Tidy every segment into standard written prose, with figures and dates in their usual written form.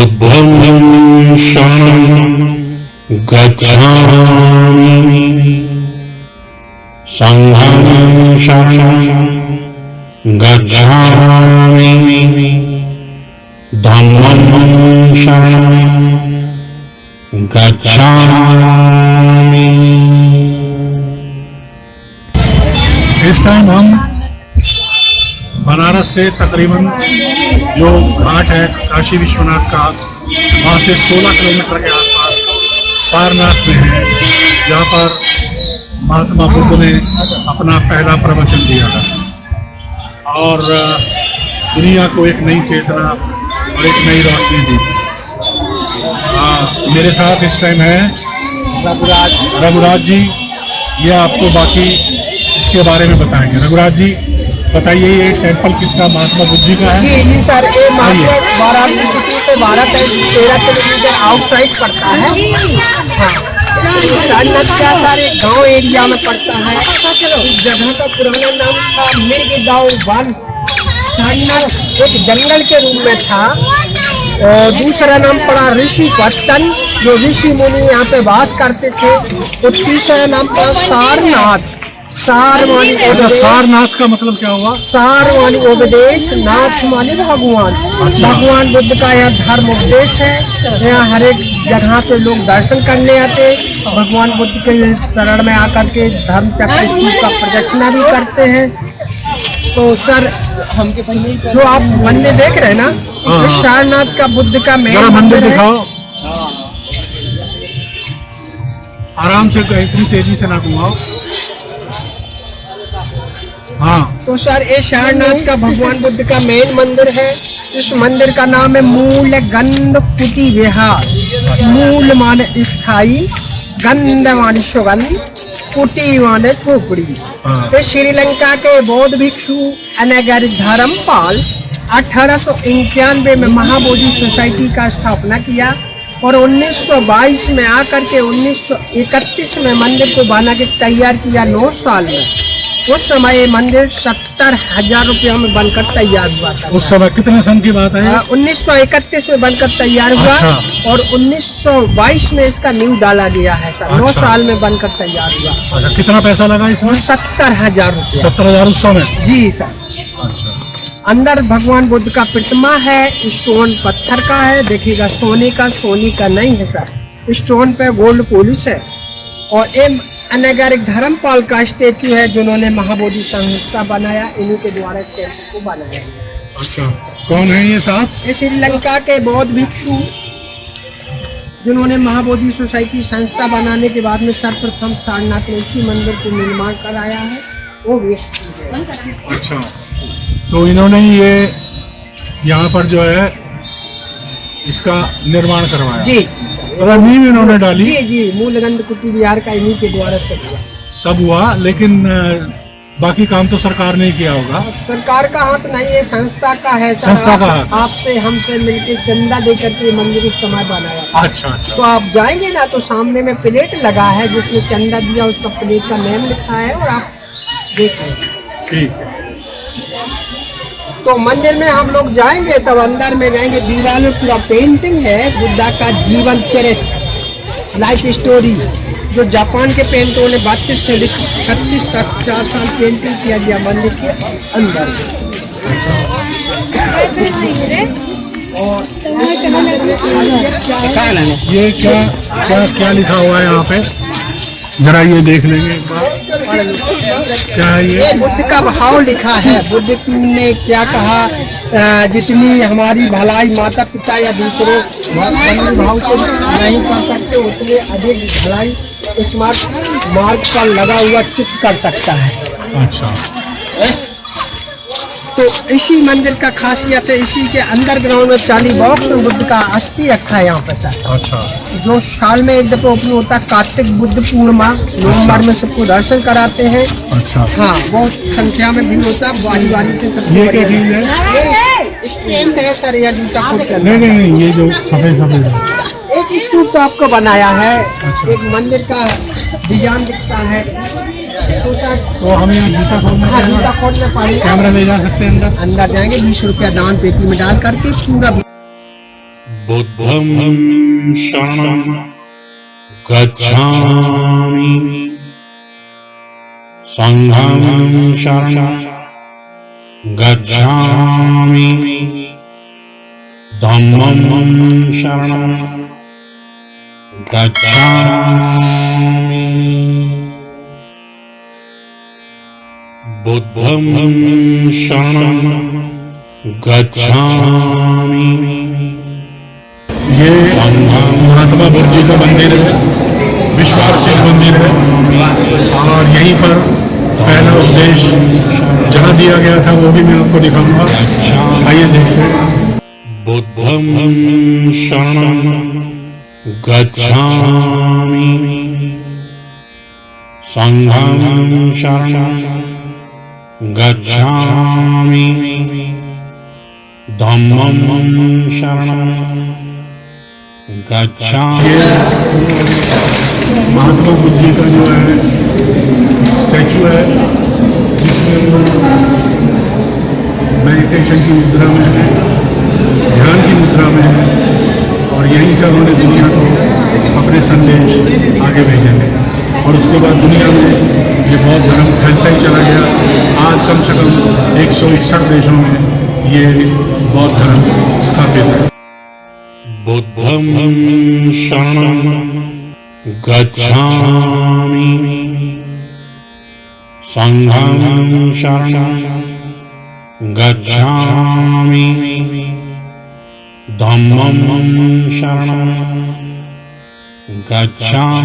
बुद्धं शरणं गच्छामि संघं शरणं गच्छामि धम्मं शरणं गच्छामि। इस टाइम हम बनारस से तकरीबन जो घाट है काशी विश्वनाथ का, वहाँ से 16 किलोमीटर के आसपास सारनाथ में है, जहाँ पर महात्मा बुद्ध ने अपना पहला प्रवचन दिया था और दुनिया को एक नई चेतना और एक नई रोशनी दी। मेरे साथ इस टाइम है रघुराज जी, ये आपको बाकी इसके बारे में बताएंगे। रघुराज जी बताइए, ये टेम्पल किसका, महात्मा बुद्ध जी का है? जी सर, ये वाराणसी से 12-13 किलोमीटर आउटसाइड पड़ता है। हाँ, सारनाथ क्या सारे गांव एरिया में पड़ता है। इस जगह का पुराना नाम था मिर्गगांव वन। सारनाथ एक जंगल के रूप में था और दूसरा नाम पड़ा ऋषिपट्टन, जो ऋषि मुनि यहाँ पे वास करते थे। और तीसरा नाम पड़ा सारनाथ। सारनाथ का मतलब क्या हुआ? सार मानी उपदेश, नाथ मानी भगवान। भगवान बुद्ध का यह धर्म उपदेश है। यहाँ हर एक जगह पे लोग दर्शन करने आते, भगवान बुद्ध के शरण में आकर के धर्म चक्र का प्रदक्षिणा भी करते हैं। तो सर, जो आप मंदिर देख रहे हैं ना, तो सारनाथ का बुद्ध का मेन मंदिर दिखाओ। आराम से, इतनी तेजी से ना घुमाओ। हाँ, तो सर ये सारनाथ का भगवान बुद्ध का मेन मंदिर है। इस मंदिर का नाम है मूल गंध कुटी विहार। मूल माने स्थाई, गंध माने सुगंध, कुटी माने खोपड़ी। तो श्रीलंका के बौद्ध भिक्षु अनागरिक धर्मपाल 1891 में महाबोधि सोसाइटी का स्थापना किया और 1922 में आकर के 1931 में मंदिर को बना के तैयार किया 9 साल में। उस समय ये मंदिर 70,000 रुपयों में बनकर तैयार हुआ था। उस समय कितने सन की बात है? 1931 में बनकर तैयार हुआ। अच्छा। और 1922 में इसका नींव डाला गया है सर। 9 साल में बनकर तैयार हुआ। अच्छा, कितना पैसा लगा इसमें? 70,000 रुपये। 70,000 उस समय? जी सर। अच्छा। अंदर भगवान बुद्ध का प्रतिमा है, स्टोन पत्थर का है, देखिएगा सोने का नहीं है सर। स्टोन पे गोल्ड पॉलिश है। और एक अनागरिक धर्मपाल का स्टेचू है, जिन्होंने महाबोधि संस्था बनाया, इन्हीं के द्वारा टेम्पल को बनाया गया। अच्छा, कौन है ये साहब? ये श्रीलंका के बौद्ध भिक्षु, जिन्होंने महाबोधि सोसाइटी संस्था बनाने के बाद में सर्वप्रथम सारनाथ में इसी मंदिर को निर्माण कराया है, वो व्यक्ति। अच्छा, तो इन्होंने ये यहाँ पर जो है इसका निर्माण करवाया? जी, नींव इन्होंने डाली? जी, मूलगंध कुटी विहार का इन्हीं के द्वारा सब हुआ। लेकिन बाकी काम तो सरकार ने किया होगा? सरकार का हाथ नहीं है, संस्था का है सर। संस्था का हाथ? आपसे हमसे मिलके चंदा देकर के मंदिर उस समय बनाया। अच्छा। तो आप जाएंगे ना, तो सामने में प्लेट लगा है जिसमें चंदा दिया, उसका प्लेट का नेम लिखा है और आप देख लेंगे। ठीक है। तो मंदिर में हम लोग जाएंगे, तब अंदर में जाएंगे। दीवार में पूरा पेंटिंग है बुद्धा का जीवन चरित्र, लाइफ स्टोरी, जो जापान के पेंटरों ने 32 से 36 तक 4 साल पेंटिंग किया गया मंदिर के अंदर। और ये क्या लिखा हुआ है यहाँ पे? जरा ये देख लेंगे एक बार। क्या है ये? बुद्ध का भाव लिखा है। बुद्ध ने क्या कहा, जितनी हमारी भलाई माता पिता या दूसरे भाव को नहीं कर सकते, उतने अधिक भलाई इस मार्ग पर लगा हुआ चित्त कर सकता है। अच्छा। तो इसी मंदिर का खासियत है, इसी के अंडरग्राउंड में 40 बॉक्स में बुद्ध का अस्थि रखा है यहाँ पे सर। अच्छा। जो साल में एक दफा ओपन होता है, कार्तिक बुद्ध पूर्णिमा नवंबर में सबको दर्शन कराते हैं। अच्छा। हाँ, बहुत संख्या में भीड़ होता है, बारी बारी से सब। ये क्या चीज है? है सर, यह जूता खोल। नहीं, ये जो सफेद एक स्तूप तो आपको बनाया है। अच्छा। एक मंदिर का डिजाइन दिखता है। तो हम यहाँ जूता खोलने कैमरा ले जा सकते हैं अंदर? अंदर जाएंगे, 20 रुपया दान पेटी में डाल करके पूरा। बुद्धं शरणं गच्छामि संघं शरणं गच्छामि धम्मं शरणं गच्छामि बुद्धं शरणं गच्छामि। ये महात्मा बुद्ध जी का मंदिर है, विश्वासिक मंदिर है और यहीं पर पहला उपदेश जहाँ दिया गया था वो भी मैं आपको दिखाऊंगा। आइए देखते हैं। बुद्धं शरणं गच्छामि संघं शरणं गच्छामि धम्मं शरणं गच्छामि। महात्मा बुद्ध जी का जो है स्टैचू है जिसमें वो मेडिटेशन की मुद्रा में है, ध्यान की मुद्रा में है और यहीं से उन्होंने दुनिया को अपने संदेश आगे भेजे थे और उसके बाद दुनिया में ये बौद्ध धर्म फैलता ही चला गया। आज कम से कम 161 देशों में ये बौद्ध धर्म स्थापित है। बुद्धं शरणं गच्छामि संघं शरणं गच्छामि धम्मं शरणं गच्छामि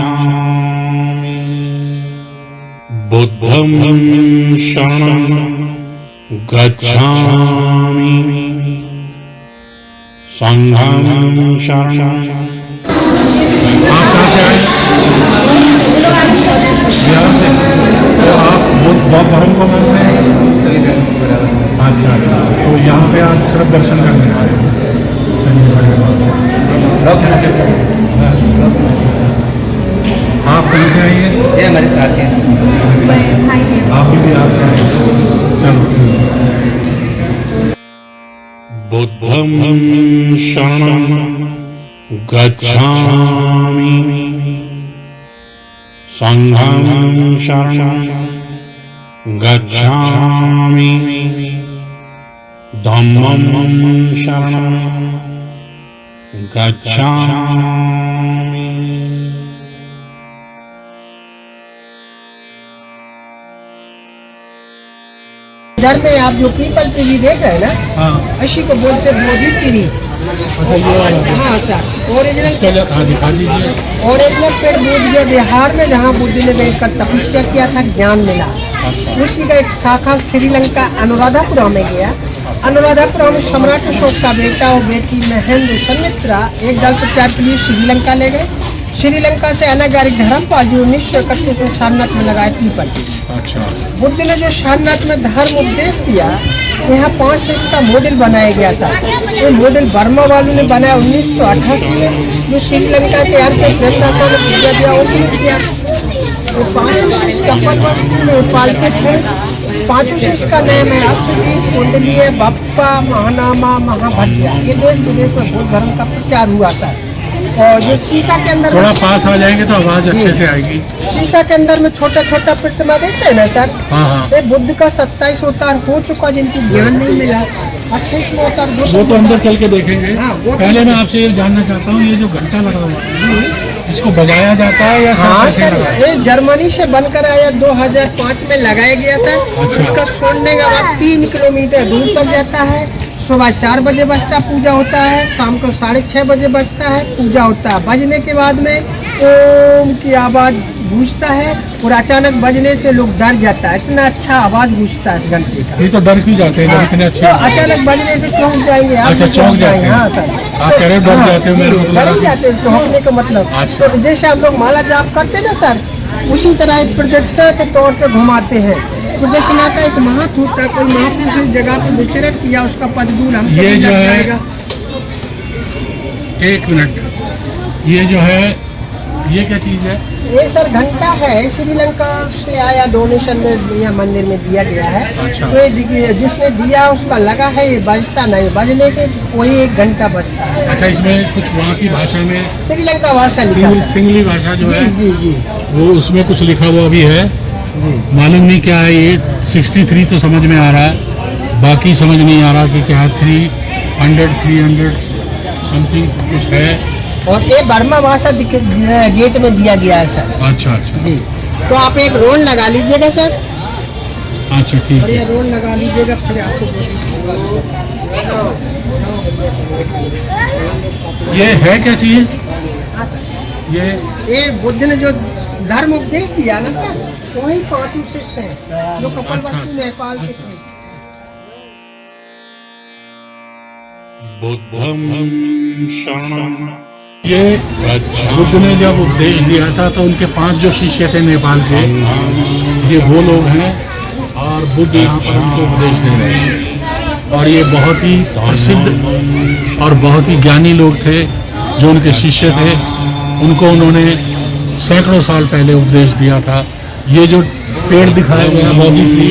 बुद्धं शरणं गच्छामि संघं शरणं। आप कहाँ से आए? तो आप बौद्ध धर्म को मानते हैं? अच्छा अच्छा, तो यहाँ पे आप सिर्फ दर्शन करने आए? आप कहाँ से आइए? ये हमारे साथ हैं। आप भी आप चलो। बुद्धं शरणं गच्छामि संघं शरणं गच्छामि धम्मं शरणं गच्छामि। इधर में आप जो पीपल ट्री देख रहे हैं ना, हाँ इसी को बोलते हैं बोधि ट्री। अच्छा, ये वाला हाँ सर, ओरिजिनल दिखा दीजिए। ओरिजिनल पेड़ बोध गया बिहार में, जहाँ बुद्ध ने बैठकर तपस्या किया था, ज्ञान मिला। उसी का एक शाखा श्रीलंका अनुराधापुरम में गया। अनुराधापुरम में सम्राट अशोक का बेटा और बेटी महेंद्र समित्रा एक दल प्रचार के लिए श्रीलंका ले गए। श्रीलंका से अनागारिक धर्मपाल जो 1931 में सारनाथ में लगाए पीपल। अच्छा, बुद्ध ने जो सारनाथ में धर्म उपदेश दिया, यहाँ 5 इसका मॉडल बनाया गया था। ये मॉडल बर्मा वालों ने बनाया 1988 में, जो श्रीलंका के अर्थ प्रशासन ने पूजा दिया ओपनिंग किया। तो 5 कपल वस्तु नेपाल के थे। 5 का नाम है अष्टदी, कुंडलीय, बप्पा, महानामा, महाभद्या। ये देश विदेश में बौद्ध धर्म का प्रचार हुआ था। और जो शीशा के अंदर थोड़ा पास आ जाएंगे तो आवाज अच्छे से आएगी। शीशा के अंदर में छोटा छोटा प्रतिमा देखते हैं ना सर, हाँ हाँ, ये बुद्ध का 27 अवतार हो चुका, जिनको ज्ञान नहीं मिला। 28वां अवतार वो तो अंदर चल के देखेंगे। हाँ, वो तो- पहले मैं आपसे ये जानना चाहता हूँ, ये जो घंटा लगा हुआ है इसको बजाया जाता है या हाँ ऐसे सर, लगा है? ये जर्मनी से बनकर आया, 2005 में लगाया गया सर। इसका छोड़ने के बाद 3 किलोमीटर दूर तक जाता है। सुबह 4 बजे बजता पूजा होता है, शाम को 6:30 बजे बजता है, पूजा होता है। बजने के बाद में ओम की आवाज़ गूंजता है और अचानक बजने से लोग डर जाता है, इतना अच्छा आवाज़ गूंजता है इस घंटे का। ये तो डर क्यों जाते हैं जब इतने अच्छे? तो अचानक बजने से चौंक जाएंगे आप। अच्छा, चौंक जाते हैं। हाँ सर, आप कह रहे हो डर जाते हो, मेरे को तो डर लगा ही कि- जाते हैं चौंकने का मतलब। अच्छा। तो जैसे हम लोग माला जाप करते हैं ना सर, उसी तरह एक प्रदक्षिणा के तौर पे घुमाते हैं। प्रदक्षिणा का एक महत्व होता है, कोई महापुरुष इस जगह पर विचरण किया, उसका पदगुण हम ये जो है, एक मिनट, ये जो है ये क्या चीज़ है? ये सर घंटा है, श्रीलंका से आया, डोनेशन में यहाँ मंदिर में दिया गया है। अच्छा। तो ये जिसने दिया उसका लगा है, ये बजता नहीं, बजने के वही 1 घंटा बजता है। अच्छा, इसमें कुछ वहाँ की भाषा में श्रीलंका भाषा लिखा है। सिंगली भाषा जो है जी जी वो उसमें कुछ लिखा हुआ भी है, मालूम नहीं क्या है ये। 63 तो समझ में आ रहा है, बाकी समझ नहीं आ रहा कि क्या 300 समथिंग कुछ है। और ये बर्मा भाषा गेट में दिया गया है सर। अच्छा अच्छा जी, तो आप एक रोल लगा लीजिएगा सर, अच्छा ठीक और है। ये रोल लगा लीजिएगा, फिर आपको ये है क्या चीज? हाँ सर, ये बुद्ध ने जो धर्म उपदेश दिया ना सर, वही 5 शिष्य हैं जो कपिलवस्तु नेपाल के थे। बुद्धं शरणं ये बुद्ध ने जब उपदेश दिया था तो उनके 5 जो शिष्य थे नेपाल के, ये वो लोग हैं और बुद्ध यहाँ पर उनको उपदेश दे रहे हैं। और ये बहुत ही प्रसिद्ध और बहुत ही ज्ञानी लोग थे जो उनके शिष्य थे। उनको उन्होंने सैकड़ों साल पहले उपदेश दिया था। ये जो पेड़ दिखाया गया बोधि ट्री,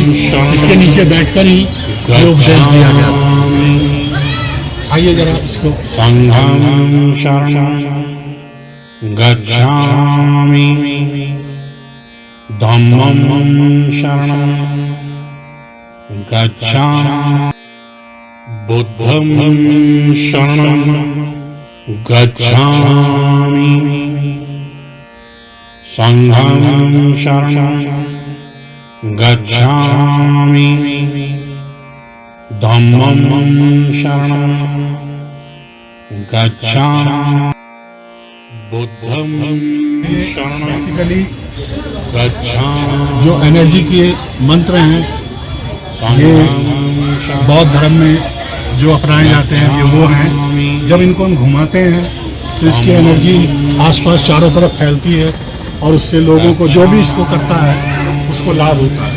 इसके नीचे बैठकर ही ये उपदेश दिया गया था। आइए जरा इसको। संघं शरणं गच्छामि धम्मं शरणं गच्छामि बुद्धं शरणं गच्छामि संघं शरणं गच्छामि धम्मं शरणं गच्छामि बुद्धं शरणं बेसिकली गच्छामि जो एनर्जी के मंत्र हैं ये बौद्ध धर्म में जो अपनाए जाते हैं, ये वो हैं। जब इनको हम घुमाते हैं तो इसकी एनर्जी आसपास चारों तरफ फैलती है और उससे लोगों को जो भी इसको करता है उसको लाभ होता है।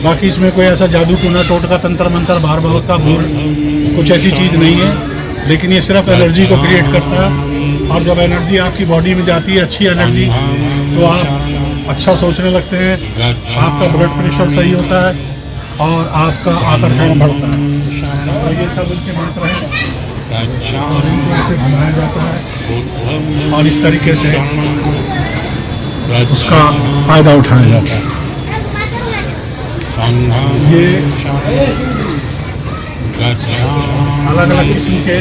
बाकी इसमें कोई ऐसा जादू टूना टोटका तंत्र मंत्र बार बार का भूल कुछ ऐसी चीज़ नहीं है, लेकिन ये सिर्फ एनर्जी को क्रिएट करता है। और जब एनर्जी आपकी बॉडी में जाती है, अच्छी एनर्जी, तो आप अच्छा सोचने लगते हैं, आपका ब्लड प्रेशर सही होता है और आपका आकर्षण बढ़ता है। और ये सब उनके मंत्र हैं और इनको ऐसे घुमाया जाता है और इस तरीके से उसका फायदा उठाया जाता है। ये अलग अलग किस्म के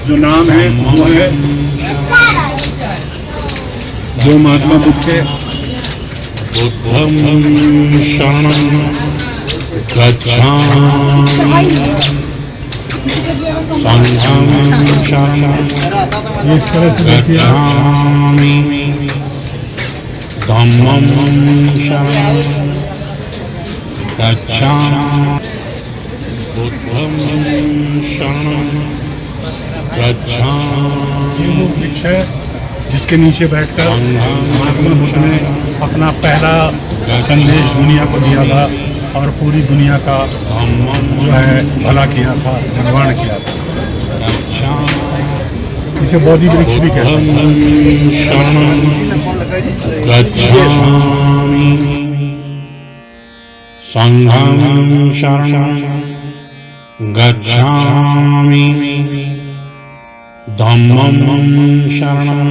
जो नाम हैं वो है जो महात्मा बुद्ध के। बुद्धं शरणं गच्छामि संघं शरणं ये इस तरह से देखिए आप, गच्छामि धम्मं शरणं गच्छामि बुद्धं शरणं गच्छामि ये वो वृक्ष है जिसके नीचे बैठकर महात्मा बुद्ध ने अपना पहला संदेश दुनिया को दिया था और पूरी दुनिया का जो है भला किया था, निर्माण किया था। इसे बोधि वृक्ष भी कहते हैं। बुद्धं शरणं गच्छामि संघं शरणं गच्छामि धम्मं शरणं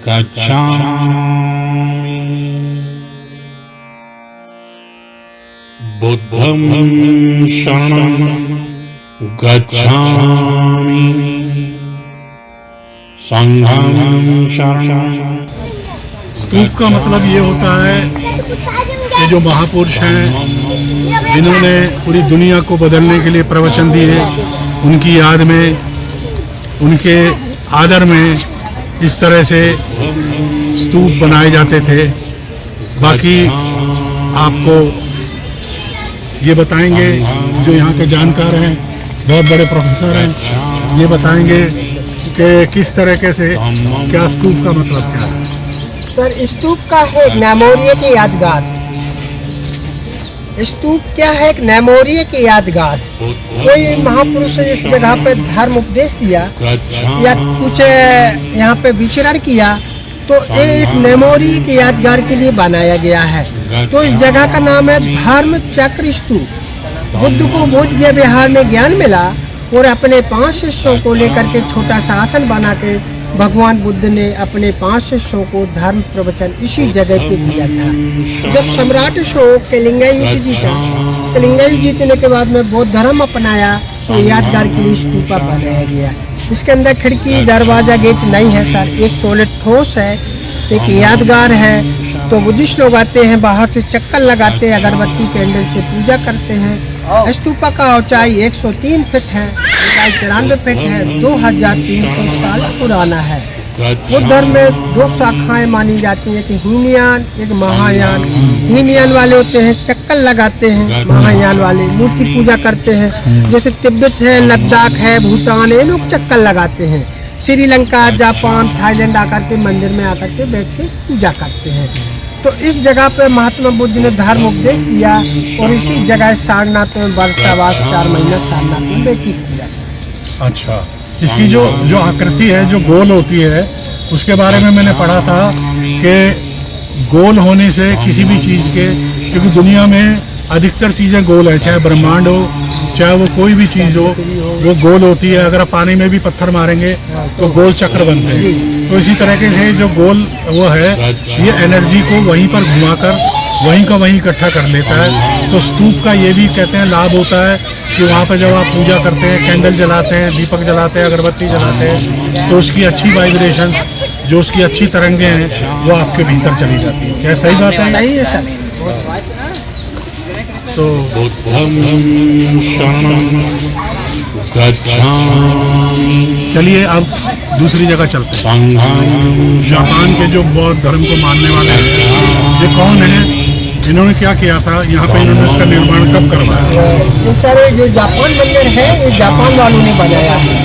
गच्छामि बुद्धं शरणं गच्छामि संघं शरणं। स्तूप का मतलब ये होता है कि जो महापुरुष हैं जिन्होंने पूरी दुनिया को बदलने के लिए प्रवचन दिए, उनकी याद में, उनके आदर में इस तरह से स्तूप बनाए जाते थे। बाकी आपको ये बताएंगे जो यहाँ के जानकार हैं, बहुत बड़े प्रोफेसर हैं, ये बताएंगे कि किस तरीके से क्या स्तूप का मतलब क्या है। सर स्तूप का है एक मेमोरिया की यादगार। स्तूप क्या है? एक मेमोरिया की यादगार। कोई महापुरुष ने इस जगह पे धर्म उपदेश दिया या कुछ यहाँ पे विचरण किया, तो ये एक मेमोरी की यादगार के लिए बनाया गया है। तो इस जगह का नाम है धर्म चक्र स्तूप। बुद्ध को बोध गया विहार में ज्ञान मिला और अपने 5 शिष्यों को लेकर के छोटा सा आसन बना के भगवान बुद्ध ने अपने 5 शिष्यों को धर्म प्रवचन इसी जगह पे दिया था। जब सम्राट अशोक कलिंगा युद्ध जीता, कलिंगा युद्ध जीतने के बाद में बौद्ध धर्म अपनाया तो यादगार के लिए स्तूपा बनाया गया। इसके अंदर खिड़की दरवाजा गेट नहीं है सर, ये सॉलिड ठोस है, एक यादगार है। तो बुद्धिस्ट लोग आते हैं, बाहर से चक्कर लगाते हैं, अगरबत्ती कैंडल से पूजा करते हैं। स्तूपा का ऊंचाई 103 फीट है, 94 फीट है, 2300 साल पुराना है। बुद्ध धर्म में 2 शाखाएं मानी जाती हैं कि हीनयान, एक महायान। हीनयान वाले होते हैं चक्कर लगाते हैं, महायान वाले मूर्ति पूजा करते हैं। जैसे तिब्बत है, लद्दाख है, भूटान, ये लोग चक्कर लगाते हैं। श्रीलंका, जापान, थाईलैंड आकर के मंदिर में आकर के बैठ के पूजा करते हैं। तो इस जगह पे महात्मा बुद्ध ने धर्म उपदेश दिया और इसी जगह सारनाथ में वर्षावास 4 महीना सारनाथ में व्यतीत किया। अच्छा, इसकी जो आकृति है, जो गोल होती है, उसके बारे में मैंने पढ़ा था कि गोल होने से किसी भी चीज़ के, क्योंकि दुनिया में अधिकतर चीज़ें गोल है, चाहे ब्रह्मांड हो, चाहे वो कोई भी चीज़ हो, वो गोल होती है। अगर आप पानी में भी पत्थर मारेंगे तो गोल चक्र बनते हैं। तो इसी तरीके से जो गोल वो है, ये एनर्जी को वहीं पर घुमाकर वहीं का वहीं इकट्ठा कर लेता है। तो स्तूप का ये भी कहते हैं लाभ होता है कि वहाँ पर जब आप पूजा करते हैं, कैंडल जलाते हैं, दीपक जलाते हैं, अगरबत्ती जलाते हैं, तो उसकी अच्छी वाइब्रेशन, जो उसकी अच्छी तरंगें हैं, वो आपके भीतर चली जाती है। क्या सही बात है? सही है सर। तो बुद्धं शरणं गच्छामि। चलिए अब दूसरी जगह चलते हैं। संघं जापान के जो बौद्ध धर्म को मानने वाले हैं, ये कौन है? इन्होंने क्या किया था यहाँ पे? इन्होंने इसका निर्माण कब करवाया? ये सारे जो जापान मंदिर है, ये जापान वालों ने बनाया है।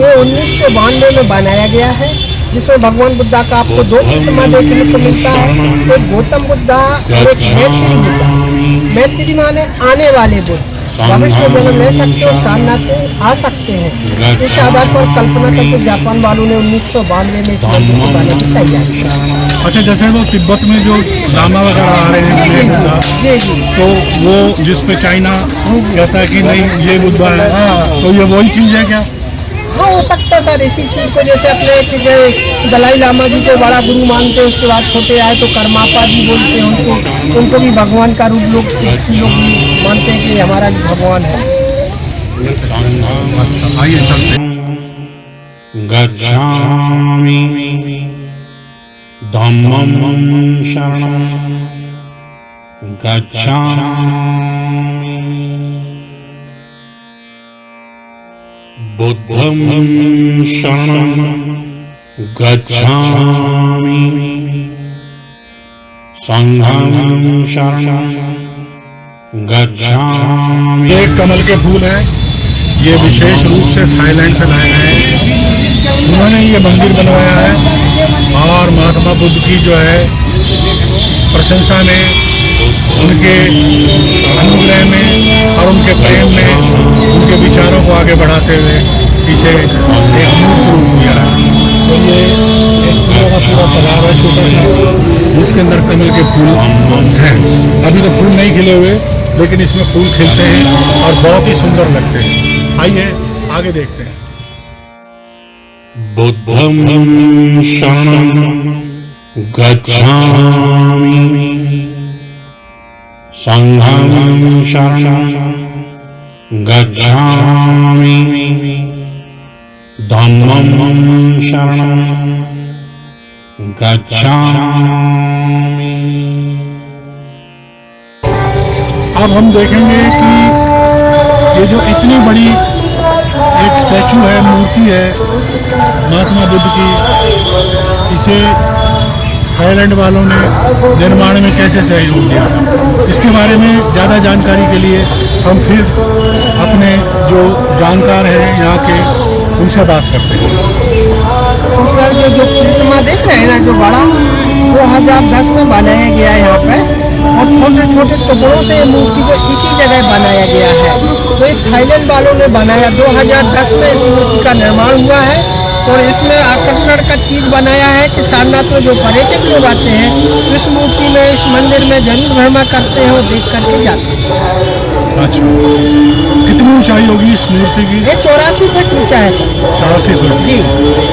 ये 1992 में बनाया गया है, जिसमें भगवान बुद्धा का आपको 2 प्रतिमा देखने को मिलता है। एक गौतम बुद्धा और एक मैत्री बुद्धा। मैत्री माने आने वाले बुद्ध, भविष्य में जन्म ले सकते हो, सारनाथ में आ सकते हैं। इस आधार पर कल्पना करके जापान वालों ने 1992 में इस मंदिर को बनाने की तैयारी की। अच्छा, जैसे वो तिब्बत में जो लामा वगैरह आ रहे हैं बुद्धा, तो वो जिस पे चाइना कहता है कि नहीं ये बुद्धा है, तो ये वही चीज़ है क्या? हाँ, हो सकता है सर। इसी चीज़ को जैसे अपने दलाई लामा जी को बड़ा गुरु मानते हैं, उसके बाद छोटे आए तो कर्मापा जी बोलते हैं उनको भी भगवान का रूप लोग मानते हैं कि हमारा भी भगवान है। आइए चलते हैं। गच्छामि धम्मं शरणं गच्छामि बुद्धं शरणं गच्छामि संघं शरणं गच्छामि। ये कमल के फूल हैं, ये विशेष रूप से थाईलैंड से लाए गए हैं। उन्होंने ये मंदिर बनवाया है और महात्मा बुद्ध की जो है प्रशंसा में, उनके अनुग्रह में और उनके प्रेम में, उनके विचारों को आगे बढ़ाते हुए इसे एक अमूर्त रूप दिया है। तो ये एक पूरा तालाब है छोटा सा, जिसके अंदर कमल के फूल हैं। अभी तो फूल नहीं खिले हुए, लेकिन इसमें फूल खिलते हैं और बहुत ही सुंदर लगते हैं। आइए आगे देखते हैं। बुद्धं शरणं गच्छामि संघं शरणं गच्छामि धम्मं शरणं गच्छामि। अब हम देखेंगे कि ये जो इतनी बड़ी एक स्टैचू है, मूर्ति है महात्मा बुद्ध की, इसे थाईलैंड वालों ने निर्माण में कैसे सहयोग दिया। इसके बारे में ज़्यादा जानकारी के लिए हम फिर अपने जो जानकार हैं यहाँ के, उनसे बात करते हैं। तो सर जो प्रतिमा देख रहे हैं ना, जो बड़ा, वो 2010 में बनाया गया है यहाँ पे, और छोटे छोटे टुकड़ों से मूर्ति को इसी जगह बनाया गया है। तो ये थाईलैंड वालों ने बनाया, 2010 में इस मूर्ति का निर्माण हुआ है और इसमें आकर्षण का चीज बनाया है कि सारनाथ में जो पर्यटक लोग आते हैं तो इस मूर्ति में, इस मंदिर में जरूर भ्रमण करते हैं और देख करके जाते हैं। अच्छा, कितनी ऊंचाई होगी इस मूर्ति की? ये 84 फीट ऊंचा है सर। 84 फीट। जी,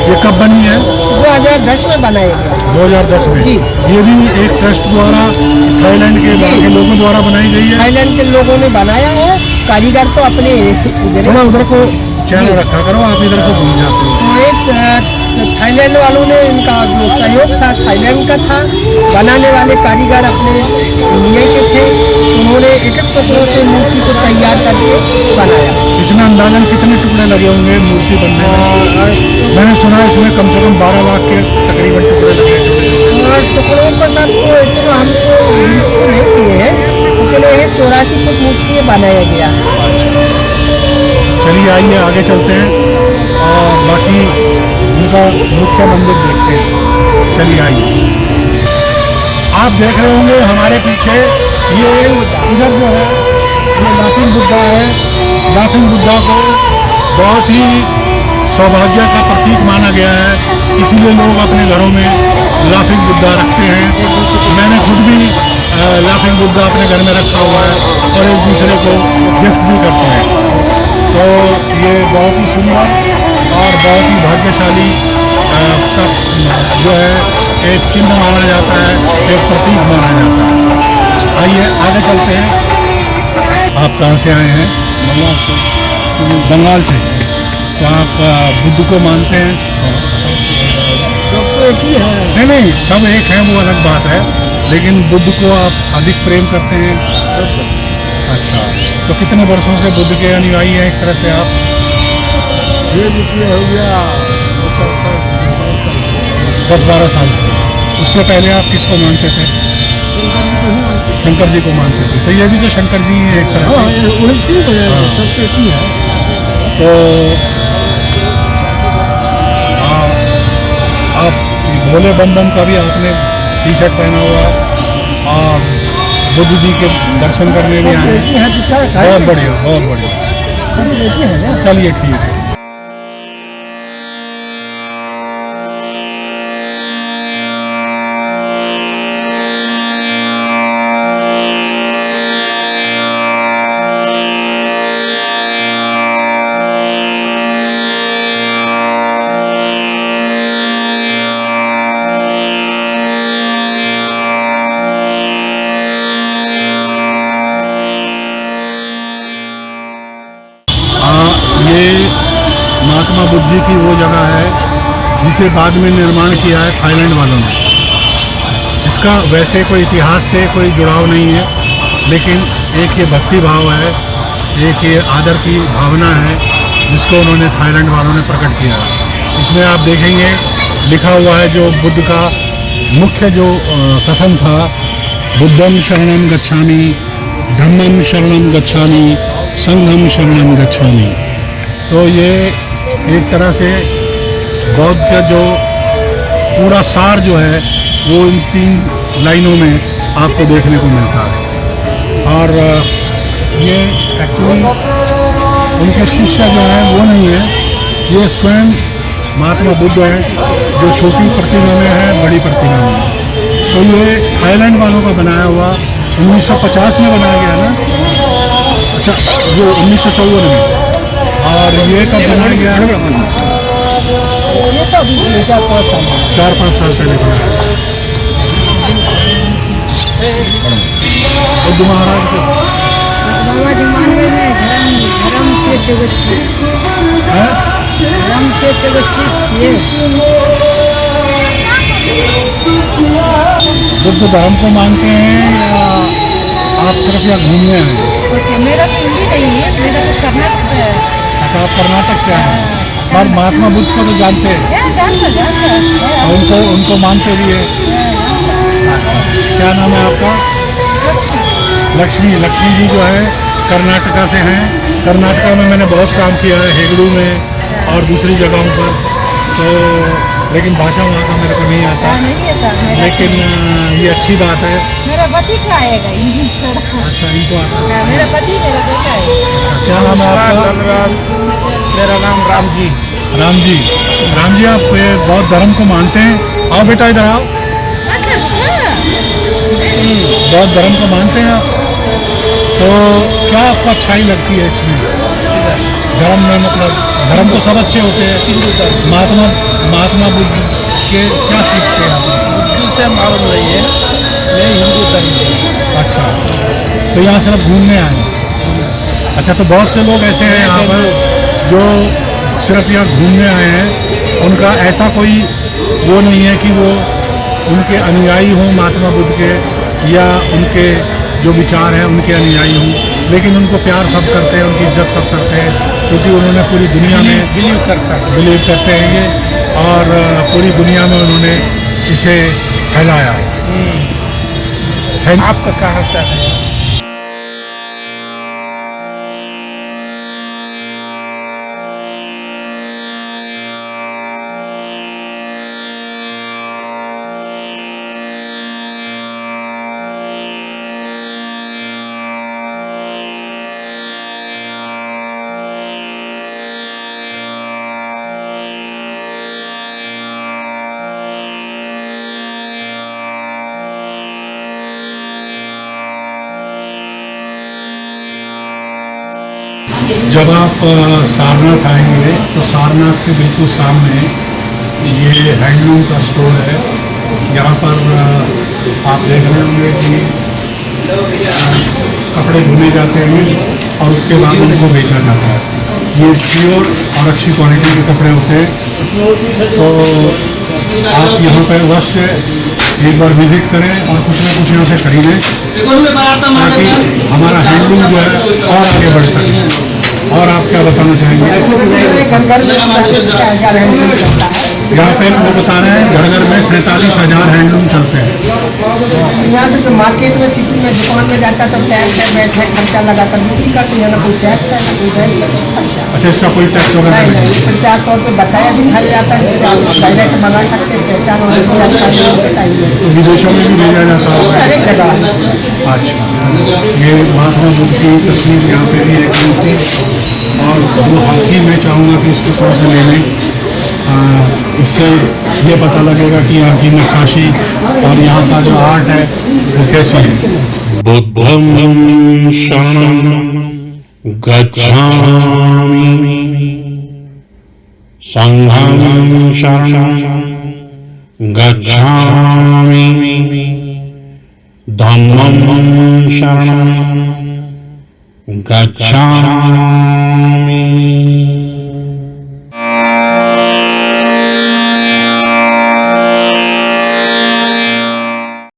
ये कब बनी है? 2010 में बनाया गया। 2010 में। जी। ये भी एक ट्रस्ट द्वारा, थाईलैंड के वहाँ के लोगों द्वारा बनाई गई है। थाईलैंड के लोगों ने बनाया है, कारीगर तो अपने थोड़ा उधर को चैनल रखा करो, आप इधर को घूम जाते हो। तो एक थाईलैंड वालों ने, इनका जो सहयोग था थाईलैंड का था, बनाने वाले कारीगर अपने इंडिया के थे, उन्होंने एक एक टुकड़ों से मूर्ति को तैयार करके बनाया। इसमें अंदाजन कितने टुकड़े लगे होंगे मूर्ति बनने में? मैंने सुना है इसमें कम से कम 12 लाख के तकरीबन टुकड़े लगे। और टुकड़ों के साथ तो इतना हमको गिनती नहीं किए हैं, इसलिए 84 फुट मूर्ति बनाया गया है। चलिए आइए आगे चलते हैं और बाकी उनका मुख्य मंदिर देखते हैं। चलिए आइए। आप देख रहे होंगे हमारे पीछे ये इधर जो है ये लाफिंग बुद्धा है। लाफिंग बुद्धा को बहुत ही सौभाग्य का प्रतीक माना गया है, इसीलिए लोग अपने घरों में लाफिंग बुद्धा रखते हैं। मैंने खुद भी लाफिंग बुद्धा अपने घर में रखा हुआ है और एक दूसरे को गिफ्ट भी करते हैं। तो ये बहुत ही सुंदर और बहुत ही भाग्यशाली का जो है एक चिन्ह माना जाता है, एक प्रतीक माना जाता है। आइए आगे चलते हैं। आप कहाँ से आए हैं? बंगाल से। बंगाल से। तो आप बुद्ध को मानते हैं? सब तो एक ही है। नहीं, सब एक है वो अलग बात है, लेकिन बुद्ध को आप अधिक प्रेम करते हैं। अच्छा, तो कितने वर्षों से बुद्ध के अनुयायी हैं एक तरह से आप? ये हो गया 10-12 साल से। उससे पहले आप किसको मानते थे? शंकर जी को मानते थे। तो ये भी तो शंकर जी हैं एक तरह से। सब एक ही है। तो आप भोले बंधन का भी आपने टी शर्ट पहना हुआ है और बुद्ध जी के दर्शन करने भी आए हैं। बहुत बढ़िया, बहुत बढ़िया। चलिए ठीक है। महात्मा बुद्ध जी की वो जगह है जिसे बाद में निर्माण किया है थाईलैंड वालों ने। इसका वैसे कोई इतिहास से कोई जुड़ाव नहीं है, लेकिन एक ये भक्ति भाव है, एक ये आदर की भावना है जिसको उन्होंने थाईलैंड वालों ने प्रकट किया है। इसमें आप देखेंगे लिखा हुआ है जो बुद्ध का मुख्य जो कथन था, बुद्धं शरणं गच्छामि, धम्मं शरणं गच्छामि, संघं शरणं गच्छामि। तो ये एक तरह से बौद्ध का जो पूरा सार जो है वो इन 3 लाइनों में आपको देखने को मिलता है। और ये एक्चुअली उनके शिष्य जो हैं वो नहीं है, ये स्वयं महात्मा बुद्ध हैं जो छोटी प्रतिमा में है, बड़ी प्रतिमा में है। तो ये थाईलैंड वालों का बनाया हुआ 1950 में बनाया गया ना। अच्छा, ये 1954 में। और ये कब बनाया गया है? ये तो अभी 4-5 साल पहले बनाया। बुद्ध महाराज के बाबा जमाने में धर्म से व्यवस्थित हैं? धर्म से व्यवस्थित बुद्ध धर्म को मानते हैं या आप सिर्फ यहाँ घूमने हैं? मेरा तो हिंदी नहीं है, मेरा तो कर्नाटक है। अच्छा, आप कर्नाटक से आए हैं और महात्मा बुद्ध को तो जानते हैं और उनको मानते भी है। क्या नाम है आपका? लक्ष्मी। लक्ष्मी जी जो है कर्नाटका से हैं। कर्नाटका में मैंने बहुत काम किया है, हेगड़ू में और दूसरी जगहों पर। तो लेकिन भाषा वहाँ का मेरे को नहीं आता, लेकिन ये अच्छी बात है। मेरा पति क्या आएगा? अच्छा, इनको आता है। मेरा पति मेरा बेटा है। क्या नाम है आपका? मेरा नाम राम जी। राम जी आप ये बौद्ध धर्म को मानते हैं? आओ बेटा इधर आओ। बौद्ध धर्म को मानते हैं आप? तो क्या आपको अच्छाई लगती है इसमें धर्म में? मतलब धर्म तो सब अच्छे होते हैं, महात्मा बुद्ध के क्या सीखते हैं आप? बुद्ध से मालूम नहीं है, मैं हिंदू धर्म से। अच्छा, तो यहाँ सिर्फ घूमने आए हैं? अच्छा, तो बहुत से लोग ऐसे हैं यहाँ पर जो सिर्फ यहाँ घूमने आए हैं, उनका ऐसा कोई वो नहीं है कि वो उनके अनुयायी हों महात्मा बुद्ध के, या उनके जो विचार हैं उनके अनुयायी हों, लेकिन उनको प्यार सब करते हैं, उनकी इज्जत सब करते हैं, क्योंकि उन्होंने पूरी दुनिया में बिलीव करते हैं ये, और पूरी दुनिया में उन्होंने इसे फैलाया है। आपका कहाँ से है? जब आप सारनाथ आएंगे तो सारनाथ के बिल्कुल सामने ये हैंडलूम का स्टोर है। यहाँ पर आप देख रहे होंगे कि कपड़े धुले जाते हैं और उसके बाद उनको बेचा जाता है। ये प्योर और अच्छी क्वालिटी के कपड़े होते हैं। तो आप यहाँ पर अवश्य एक बार विजिट करें और कुछ ना कुछ यहाँ से खरीदें, ताकि हमारा हैंडलूम जो है और आगे बढ़ सके। और आप क्या बताना चाहेंगे? यहाँ पे वो बता रहे हैं घर घर में 47,000 हैंडलूम चलते हैं। यहाँ से तो मार्केट में सिटी में दुकान में जाता तो टैक्स है, बैठ है, खर्चा लगाता, दूसरी का तो यहाँ ना कोई टैक्स है, कोई खर्चा। अच्छा, इसका कोई टैक्स वगैरह नहीं? प्रचार तौर पर बताया दिखाया जाता है, जिससे आप डायरेक्ट मंगा सकते हैं, पहचान और तो विदेशों में भी भेजा जाता है? हर एक जगह। अच्छा, ये महात्मा बुद्ध की तस्वीर यहाँ पे भी एक थी, और वो हाथी मैं चाहूँगा कि इसको थोड़ा सा ले लें। इससे ये पता लगेगा कि यहाँ की नक्काशी और यहाँ का जो आर्ट है वो कैसी है। बुद्धं शरणं गच्छामि संघं शरणं गच्छामि धम्मं शरणं गच्छामि